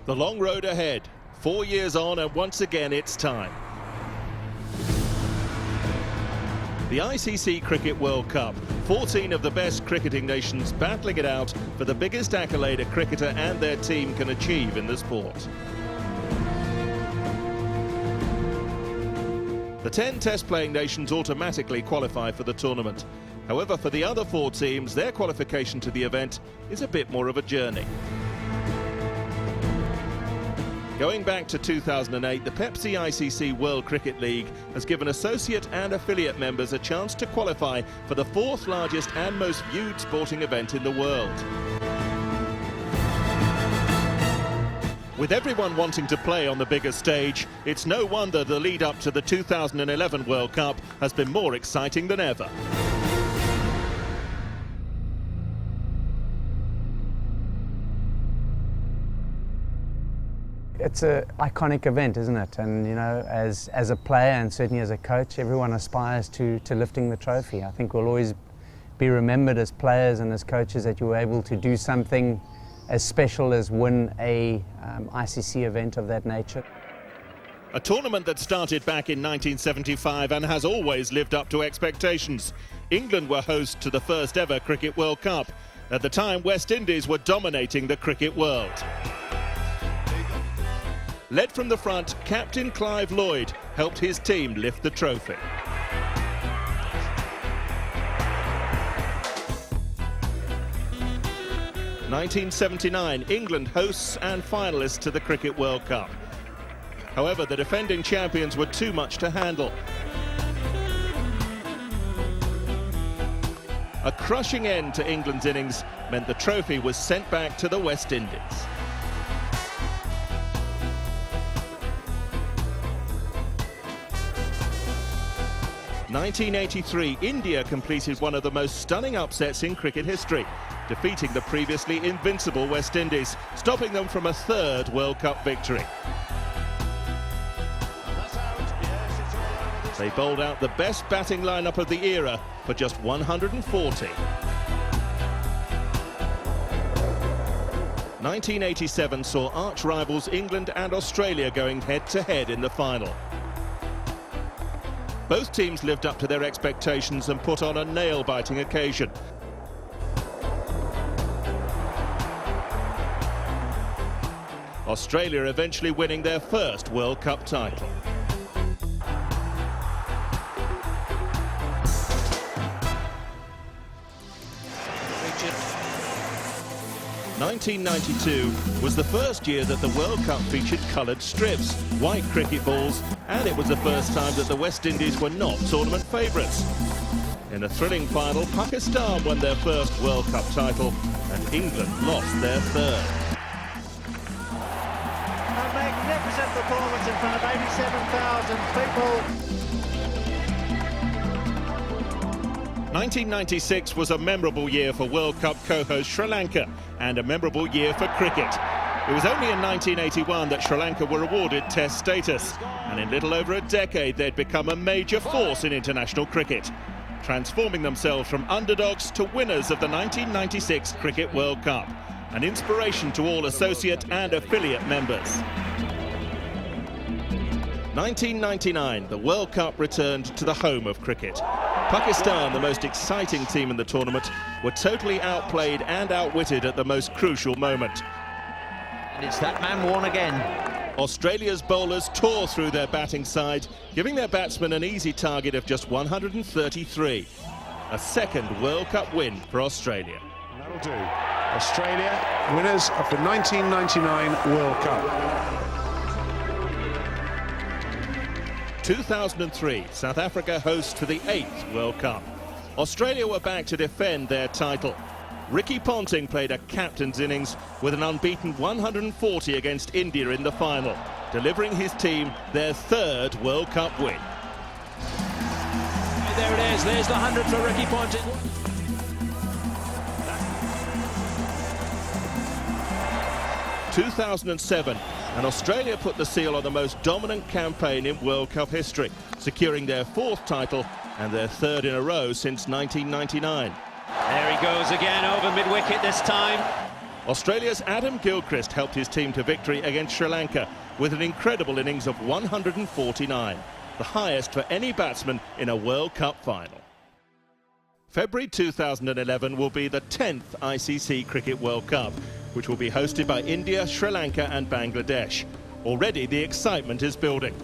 The long road ahead, 4 years on, and once again it's time. The ICC Cricket World Cup, 14 of the best cricketing nations battling it out for the biggest accolade a cricketer and their team can achieve in the sport. The 10 test-playing nations automatically qualify for the tournament. However, for the other 4 teams, their qualification to the event is a bit more of a journey. Going back to 2008, the Pepsi ICC World Cricket League has given associate and affiliate members a chance to qualify for the 4th largest and most viewed sporting event in the world. With everyone wanting to play on the bigger stage, it's no wonder the lead up to the 2011 World Cup has been more exciting than ever. It's an iconic event, isn't it? And you know, as a player and certainly as a coach, everyone aspires to lifting the trophy. I think we'll always be remembered as players and as coaches that you were able to do something as special as win a ICC event of that nature. A tournament that started back in 1975 and has always lived up to expectations. England were host to the first ever Cricket World Cup. At the time, West Indies were dominating the cricket world. Led from the front, captain Clive Lloyd helped his team lift the trophy. (1979), England hosts and finalists to the Cricket World Cup. However, the defending champions were too much to handle. A crushing end to England's innings meant the trophy was sent back to the West Indies. (1983), India completed one of the most stunning upsets in cricket history, defeating the previously invincible West Indies, stopping them from a 3rd World Cup victory. They bowled out the best batting lineup of the era for just 140. 1987 saw arch rivals England and Australia going head-to-head in the final. Both teams lived up to their expectations and put on a nail-biting occasion. Australia eventually winning their first World Cup title. (1992) was the first year that the World Cup featured coloured strips, white cricket balls, and it was the first time that the West Indies were not tournament favourites. In a thrilling final, Pakistan won their first World Cup title and England lost their 3rd. A magnificent performance in front of 87,000 people. 1996 was a memorable year for World Cup co-host Sri Lanka and a memorable year for cricket. It was only in 1981 that Sri Lanka were awarded Test status, and in little over a decade they'd become a major force in international cricket, transforming themselves from underdogs to winners of the 1996 Cricket World Cup, an inspiration to all associate and affiliate members. 1999, the World Cup returned to the home of cricket. Pakistan, the most exciting team in the tournament, were totally outplayed and outwitted at the most crucial moment. And it's that man worn again. Australia's bowlers tore through their batting side, giving their batsmen an easy target of just 133. A 2nd World Cup win for Australia. That'll do. Australia, winners of the 1999 World Cup. 2003, South Africa host to the 8th World Cup. Australia were back to defend their title. Ricky Ponting played a captain's innings with an unbeaten 140 against India in the final, delivering his team their 3rd World Cup win. There it is, there's the 100 for Ricky Ponting. (2007), and Australia put the seal on the most dominant campaign in World Cup history, securing their 4th title and their 3rd in a row since 1999. There he goes again over mid-wicket this time. Australia's Adam Gilchrist helped his team to victory against Sri Lanka with an incredible innings of 149, the highest for any batsman in a World Cup final. February 2011 will be the 10th ICC Cricket World Cup, which will be hosted by India, Sri Lanka and Bangladesh. Already the excitement is building.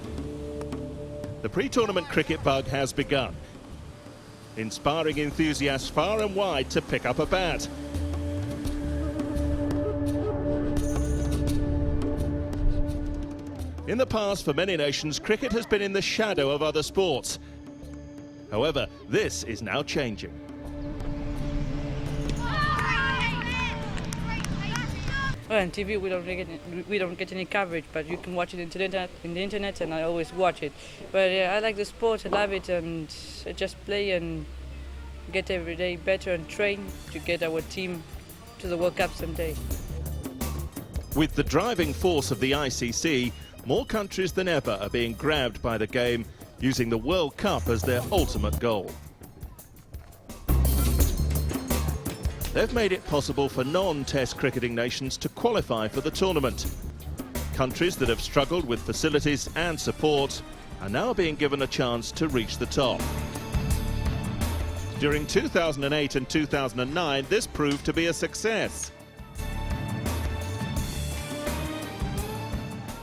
The pre-tournament cricket bug has begun, inspiring enthusiasts far and wide to pick up a bat. In the past, for many nations, cricket has been in the shadow of other sports. However, this is now changing. Well, on TV we don't get any coverage, but you can watch it in the internet, and I always watch it. But I like the sport, I love it, and I just play and get every day better and train to get our team to the World Cup someday. With the driving force of the ICC, more countries than ever are being grabbed by the game, using the World Cup as their ultimate goal. They've made it possible for non-Test cricketing nations to qualify for the tournament. Countries that have struggled with facilities and support are now being given a chance to reach the top. During 2008 and 2009, this proved to be a success.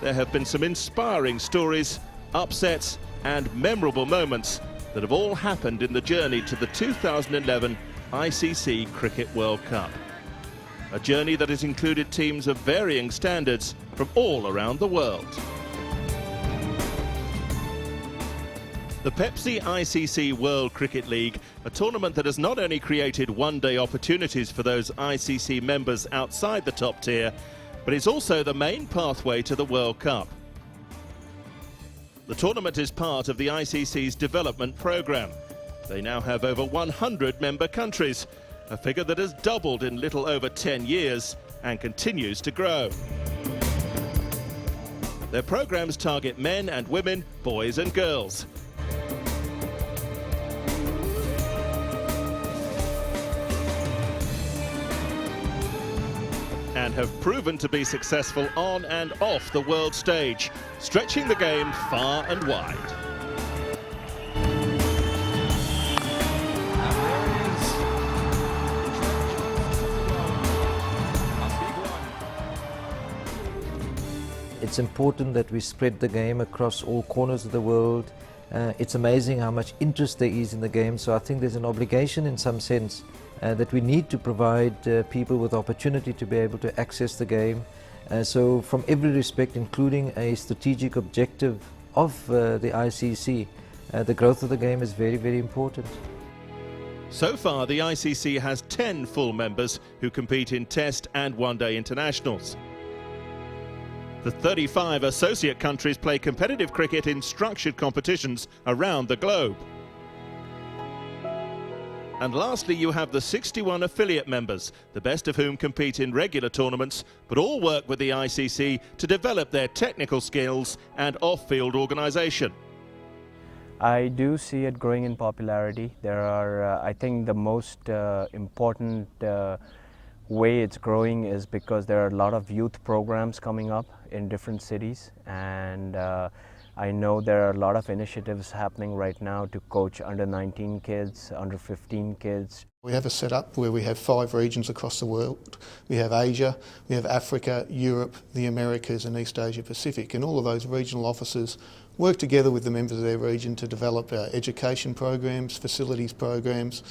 There have been some inspiring stories, upsets and memorable moments that have all happened in the journey to the 2011 ICC Cricket World Cup. A journey that has included teams of varying standards from all around the world. The Pepsi ICC World Cricket League, a tournament that has not only created one-day opportunities for those ICC members outside the top tier, but it's also the main pathway to the World Cup. The tournament is part of the ICC's development programme. They now have over 100 member countries, a figure that has doubled in little over 10 years and continues to grow. Their programmes target men and women, boys and girls. And have proven to be successful on and off the world stage, stretching the game far and wide. It's important that we spread the game across all corners of the world. It's amazing how much interest there is in the game, so I think there's an obligation in some sense that we need to provide people with opportunity to be able to access the game. So from every respect, including a strategic objective of the ICC, the growth of the game is very, very important. So far, the ICC has 10 full members who compete in Test and one-day internationals. The 35 associate countries play competitive cricket in structured competitions around the globe. And lastly, you have the 61 affiliate members, the best of whom compete in regular tournaments, but all work with the ICC to develop their technical skills and off-field organisation. I do see it growing in popularity. There are, I think the most important way it's growing is because there are a lot of youth programs coming up in different cities, and I know there are a lot of initiatives happening right now to coach under 19 kids, under 15 kids. We have a setup where we have 5 regions across the world. We have Asia, we have Africa, Europe, the Americas and East Asia Pacific, and all of those regional officers work together with the members of their region to develop education programs, facilities programs,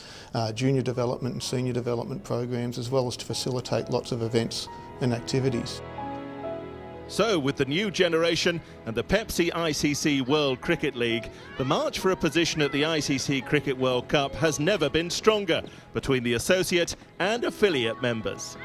junior development and senior development programs, as well as to facilitate lots of events and activities. So, with the new generation and the Pepsi ICC World Cricket League, the march for a position at the ICC Cricket World Cup has never been stronger between the associate and affiliate members.